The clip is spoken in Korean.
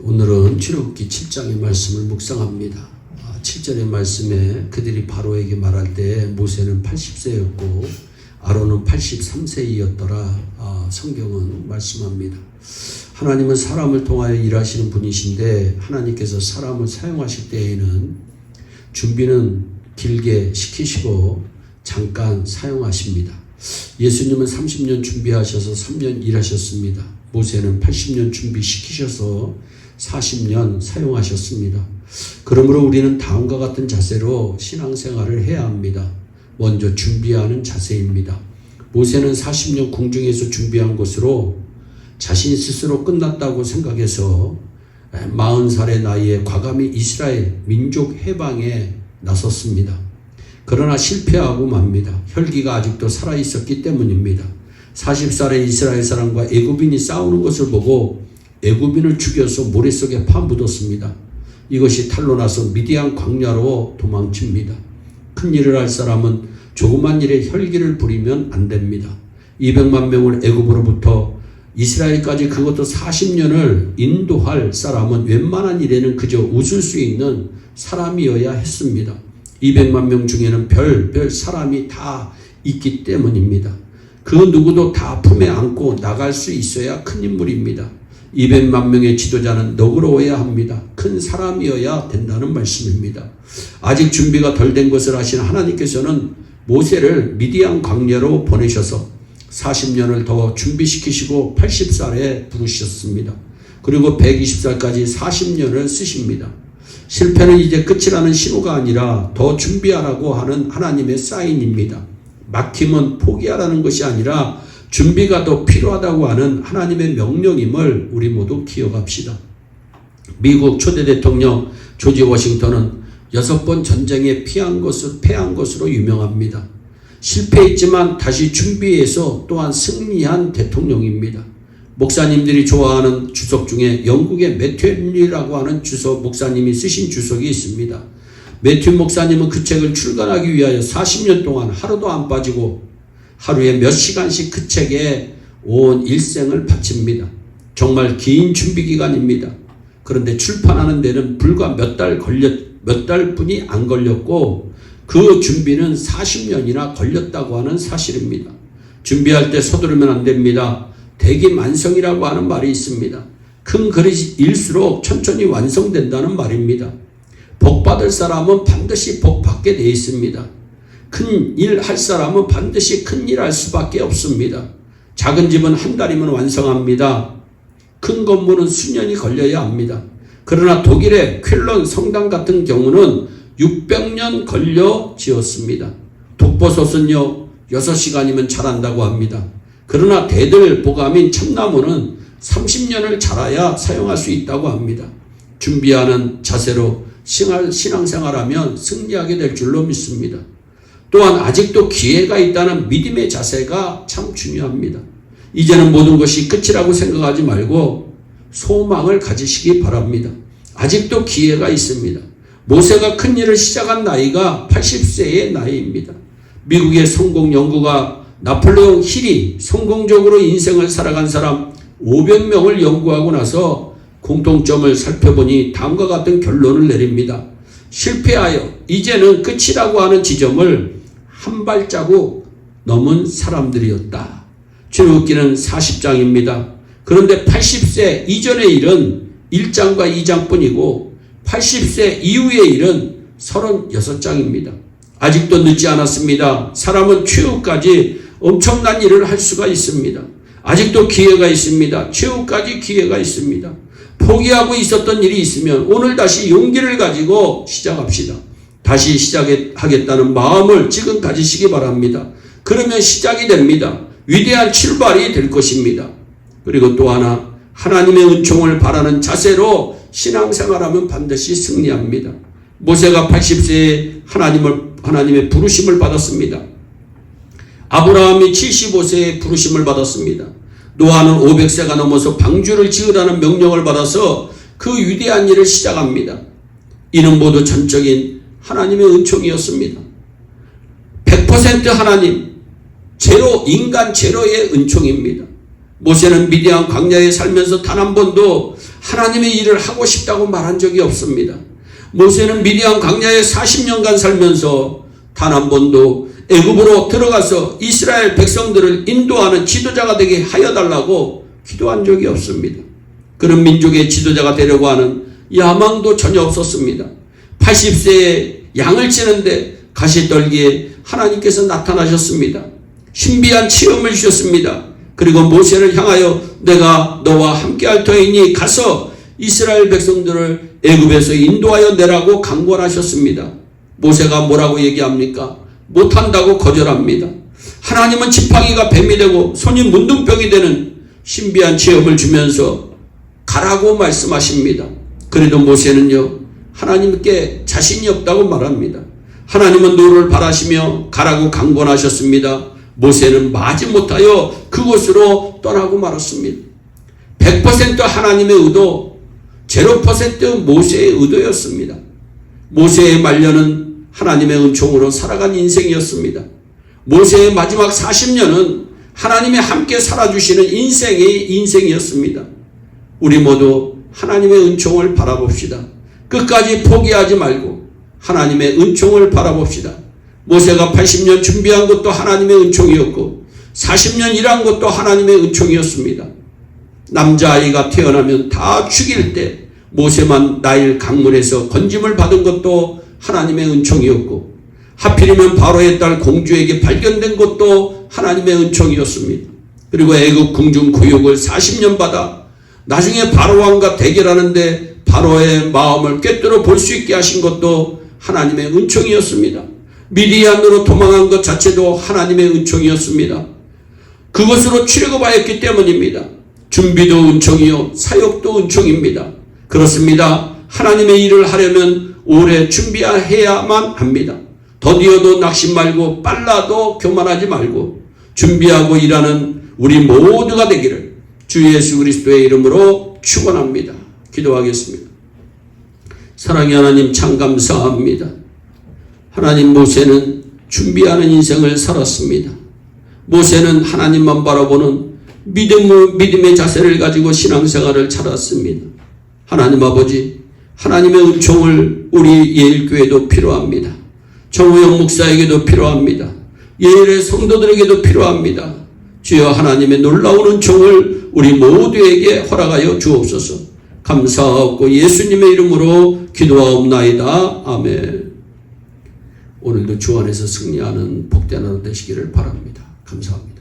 오늘은 출애굽기 7장의 말씀을 묵상합니다. 7절의 말씀에 그들이 바로에게 말할 때 모세는 80세였고 아론은 83세이었더라 성경은 말씀합니다. 하나님은 사람을 통하여 일하시는 분이신데 하나님께서 사람을 사용하실 때에는 준비는 길게 시키시고 잠깐 사용하십니다. 예수님은 30년 준비하셔서 3년 일하셨습니다. 모세는 80년 준비시키셔서 40년 사용하셨습니다. 그러므로 우리는 다음과 같은 자세로 신앙생활을 해야 합니다. 먼저 준비하는 자세입니다. 모세는 40년 궁중에서 준비한 것으로 자신 스스로 끝났다고 생각해서 40살의 나이에 과감히 이스라엘 민족 해방에 나섰습니다. 그러나 실패하고 맙니다. 혈기가 아직도 살아있었기 때문입니다. 40살의 이스라엘 사람과 애굽인이 싸우는 것을 보고 애굽인을 죽여서 모래 속에 파묻었습니다. 이것이 탄로 나서 미디안 광야로 도망칩니다. 큰 일을 할 사람은 조그만 일에 혈기를 부리면 안 됩니다. 200만 명을 애굽으로부터 이스라엘까지 그것도 40년을 인도할 사람은 웬만한 일에는 그저 웃을 수 있는 사람이어야 했습니다. 200만 명 중에는 별 사람이 다 있기 때문입니다. 그 누구도 다 품에 안고 나갈 수 있어야 큰 인물입니다. 200만 명의 지도자는 너그러워야 합니다. 큰 사람이어야 된다는 말씀입니다. 아직 준비가 덜 된 것을 아시는 하나님께서는 모세를 미디안 광야로 보내셔서 40년을 더 준비시키시고 80살에 부르셨습니다. 그리고 120살까지 40년을 쓰십니다. 실패는 이제 끝이라는 신호가 아니라 더 준비하라고 하는 하나님의 사인입니다. 막힘은 포기하라는 것이 아니라 준비가 더 필요하다고 하는 하나님의 명령임을 우리 모두 기억합시다. 미국 초대 대통령 조지 워싱턴은 6번 전쟁에 패한 것으로 유명합니다. 실패했지만 다시 준비해서 또한 승리한 대통령입니다. 목사님들이 좋아하는 주석 중에 영국의 매튜 헨리라고 하는 목사님이 쓰신 주석이 있습니다. 매튜 목사님은 그 책을 출간하기 위하여 40년 동안 하루도 안 빠지고 하루에 몇 시간씩 그 책에 온 일생을 바칩니다. 정말 긴 준비기간입니다. 그런데 출판하는 데는 불과 몇 달뿐이 안 걸렸고 그 준비는 40년이나 걸렸다고 하는 사실입니다. 준비할 때 서두르면 안 됩니다. 대기만성이라고 하는 말이 있습니다. 큰 그릇일수록 천천히 완성된다는 말입니다. 복 받을 사람은 반드시 복 받게 되어 있습니다. 큰 일 할 사람은 반드시 큰 일 할 수밖에 없습니다. 작은 집은 한 달이면 완성합니다. 큰 건물은 수년이 걸려야 합니다. 그러나 독일의 쾰런 성당 같은 경우는 600년 걸려 지었습니다. 독버섯은요 6시간이면 자란다고 합니다. 그러나 대들보감인 참나무는 30년을 자라야 사용할 수 있다고 합니다. 준비하는 자세로 신앙생활하면 승리하게 될 줄로 믿습니다. 또한 아직도 기회가 있다는 믿음의 자세가 참 중요합니다. 이제는 모든 것이 끝이라고 생각하지 말고 소망을 가지시기 바랍니다. 아직도 기회가 있습니다. 모세가 큰 일을 시작한 나이가 80세의 나이입니다. 미국의 성공 연구가 나폴레옹 힐이 성공적으로 인생을 살아간 사람 500명을 연구하고 나서 공통점을 살펴보니 다음과 같은 결론을 내립니다. 실패하여 이제는 끝이라고 하는 지점을 한 발자국 넘은 사람들이었다. 출애굽기는 40장입니다. 그런데 80세 이전의 일은 1장과 2장뿐이고 80세 이후의 일은 36장입니다. 아직도 늦지 않았습니다. 사람은 최후까지 엄청난 일을 할 수가 있습니다. 아직도 기회가 있습니다. 최후까지 기회가 있습니다. 포기하고 있었던 일이 있으면 오늘 다시 용기를 가지고 시작합시다. 다시 시작하겠다는 마음을 지금 가지시기 바랍니다. 그러면 시작이 됩니다. 위대한 출발이 될 것입니다. 그리고 또 하나 하나님의 은총을 바라는 자세로 신앙생활하면 반드시 승리합니다. 모세가 80세에 하나님의 부르심을 받았습니다. 아브라함이 75세에 부르심을 받았습니다. 노아는 500세가 넘어서 방주를 지으라는 명령을 받아서 그 위대한 일을 시작합니다. 이는 모두 전적인 하나님의 은총이었습니다. 100% 하나님, 인간 제로의 은총입니다. 모세는 미디안 광야에 살면서 단 한 번도 하나님의 일을 하고 싶다고 말한 적이 없습니다. 모세는 미디안 광야에 40년간 살면서 단 한 번도 애굽으로 들어가서 이스라엘 백성들을 인도하는 지도자가 되게 하여 달라고 기도한 적이 없습니다. 그런 민족의 지도자가 되려고 하는 야망도 전혀 없었습니다. 80세에 양을 치는데 가시떨기에 하나님께서 나타나셨습니다. 신비한 체험을 주셨습니다. 그리고 모세를 향하여 내가 너와 함께할 터이니 가서 이스라엘 백성들을 애굽에서 인도하여 내라고 강권하셨습니다. 모세가 뭐라고 얘기합니까? 못한다고 거절합니다. 하나님은 지팡이가 뱀이 되고 손이 문둥병이 되는 신비한 체험을 주면서 가라고 말씀하십니다. 그래도 모세는요, 하나님께 자신이 없다고 말합니다. 하나님은 노를 바라시며 가라고 강권하셨습니다. 모세는 마지못하여 그곳으로 떠나고 말았습니다. 100% 하나님의 의도, 0% 모세의 의도였습니다. 모세의 말년은 하나님의 은총으로 살아간 인생이었습니다. 모세의 마지막 40년은 하나님의 함께 살아주시는 인생의 인생이었습니다. 우리 모두 하나님의 은총을 바라봅시다. 끝까지 포기하지 말고 하나님의 은총을 바라봅시다. 모세가 80년 준비한 것도 하나님의 은총이었고 40년 일한 것도 하나님의 은총이었습니다. 남자아이가 태어나면 다 죽일 때 모세만 나일 강물에서 건짐을 받은 것도 하나님의 은총이었고 하필이면 바로의 딸 공주에게 발견된 것도 하나님의 은총이었습니다. 그리고 애굽 궁중 구육을 40년 받아 나중에 바로왕과 대결하는데 바로의 마음을 꿰뚫어 볼 수 있게 하신 것도 하나님의 은총이었습니다. 미디안으로 도망한 것 자체도 하나님의 은총이었습니다. 그것으로 출애굽하였기 때문입니다. 준비도 은총이요 사역도 은총입니다. 그렇습니다. 하나님의 일을 하려면 오래 준비해야만 합니다. 더디어도 낙심 말고 빨라도 교만하지 말고 준비하고 일하는 우리 모두가 되기를 주 예수 그리스도의 이름으로 축원합니다. 기도하겠습니다. 사랑의 하나님 참 감사합니다. 하나님, 모세는 준비하는 인생을 살았습니다. 모세는 하나님만 바라보는 믿음의 자세를 가지고 신앙생활을 살았습니다. 하나님 아버지, 하나님의 은총을 우리 예일교회도 필요합니다. 정우영 목사에게도 필요합니다. 예일의 성도들에게도 필요합니다. 주여, 하나님의 놀라운 은총을 우리 모두에게 허락하여 주옵소서. 감사하고 예수님의 이름으로 기도하옵나이다. 아멘. 오늘도 주 안에서 승리하는 복된 하루 되시기를 바랍니다. 감사합니다.